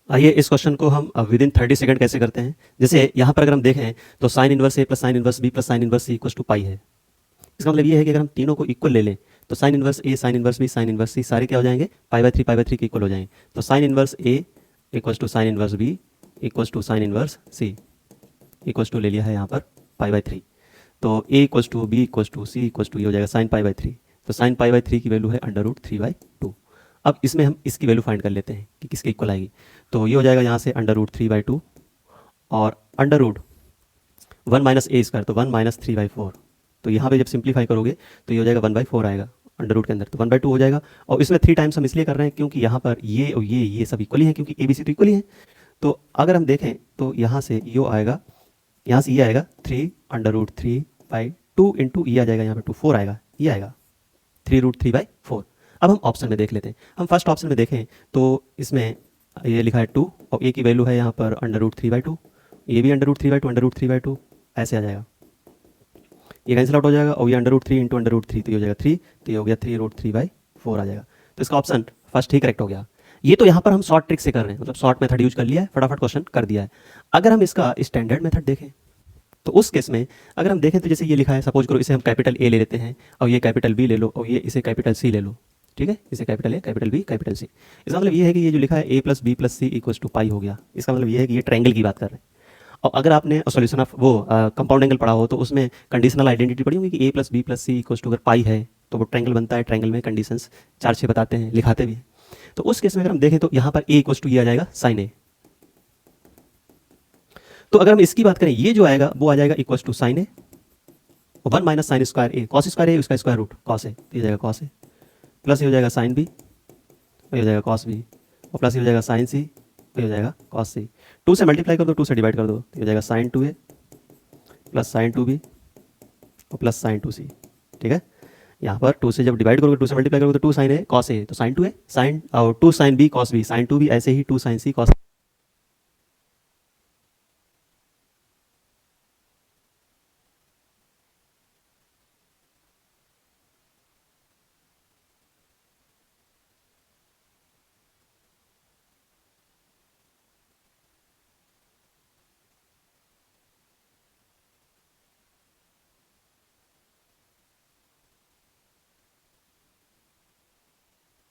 आइए इस क्वेश्चन को हम विद इन 30 सेकंड कैसे करते हैं। जैसे यहाँ पर अगर हम देखें तो sine inverse A plus sine inverse B plus sine inverse C equal to pi है। इसका मतलब ये है कि अगर हम तीनों को इक्वल ले लें तो sine inverse A, sine inverse B, sine inverse C सारे क्या हो जाएंगे, पाई बाई थ्री के इक्वल हो जाएंगे। तो sine inverse A equal to sine inverse B equal to sine inverse C equal to ले लिया है यहाँ पर पाई बाई थ्री। तो A equal to B equal to C equal to ये हो जाएगा साइन पाई बाई थ्री। तो साइन पाई बाई थ्री की वैल्यू है under root three by two. अब इसमें हम इसकी वैल्यू फाइंड कर लेते हैं कि किसके इक्वल आएगी। तो ये हो जाएगा यहाँ से under root three by two और under root one minus a square, तो one minus three by four. तो यहाँ पे जब सिंप्लीफाई करोगे तो ये हो जाएगा वन बाई फोर आएगा अंडर रूट के अंदर, तो वन बाई टू हो जाएगा। और इसमें थ्री टाइम्स हम इसलिए कर रहे हैं क्योंकि यहाँ पर ये और ये सब इक्वली हैं, क्योंकि ए बी सी तो इक्वली हैं। तो अगर हम देखें तो यहाँ से ये आएगा, यहाँ से ये आएगा three under root three by two into ये आ जाएगा यहाँ पे टू, फोर आएगा, ये आएगा three root three by four. अब हम ऑप्शन में देख लेते हैं। हम फर्स्ट ऑप्शन में देखें तो इसमें ये लिखा है टू और ए की वैल्यू है यहाँ पर under root three by two, ये भी under root three by two, under root three by two ऐसे आ जाएगा, ये कैंसिल आउट हो जाएगा। और ये under root three into under root three, तो ये हो जाएगा थ्री, तो ये हो गया three root three by four आ जाएगा। तो इसका ऑप्शन फर्स्ट ही करेक्ट हो गया। ये तो यहाँ पर हम शॉर्ट ट्रिक से कर रहे हैं, मतलब शॉर्ट मेथड यूज कर लिया है, फटाफट क्वेश्चन कर दिया है। अगर हम इसका स्टैंडर्ड मेथड देखें तो उस केस में अगर हम देखें तो जैसे ये लिखा है, सपोज करो इसे हम कैपिटल ए ले लेते हैं और ये कैपिटल बी ले लो और ये इसे कैपिटल सी ले लो, ठीक है, इसे capital A capital B capital C. इसका मतलब ये है कि ये जो लिखा है A plus B plus C equals to pi हो गया। इसका मतलब ये है कि ये ट्रायंगल की बात कर रहे हैं। और अगर आपने सॉल्यूशन ऑफ वो कंपाउंड एंगल पढ़ा हो तो उसमें कंडीशनल आइडेंटिटी पढ़ी होगी कि A plus B plus C equals to अगर पाई है तो वो ट्रायंगल बनता है। ट्रायंगल में कंडीशंस चार छः बताते हैं, लिखाते भी हैं। तो उस केस में अगर हम देखें तो यहाँ पर ए इक्वल्स टू ये आ जाएगा साइन ए। तो अगर हम इसकी बात करें ये जो आएगा वो आ जाएगा इक्वल्स टू साइन ए और वन माइनस साइन स्क्वायर ए, कॉस स्क्वायर ए उसका स्क्वायर रूट कॉस ए, तो ये जाएगा कॉस ए, प्लस ये हो जाएगा साइन बी और ये हो जाएगा कॉस बी, और प्लस ये हो जाएगा साइन सी, ये हो जाएगा कॉस सी। टू से मल्टीप्लाई कर दो, टू से डिवाइड कर दो, तो ये हो जाएगा साइन टू ए प्लस साइन टू बी और प्लस साइन टू सी। ठीक है, यहाँ पर टू से जब डिवाइड करोगे, टू से मल्टीप्लाई करोगे तो two sine A cos A, तो साइन टू ए साइन और two sine B cos B, sine two B ऐसे ही टू साइन सी कॉस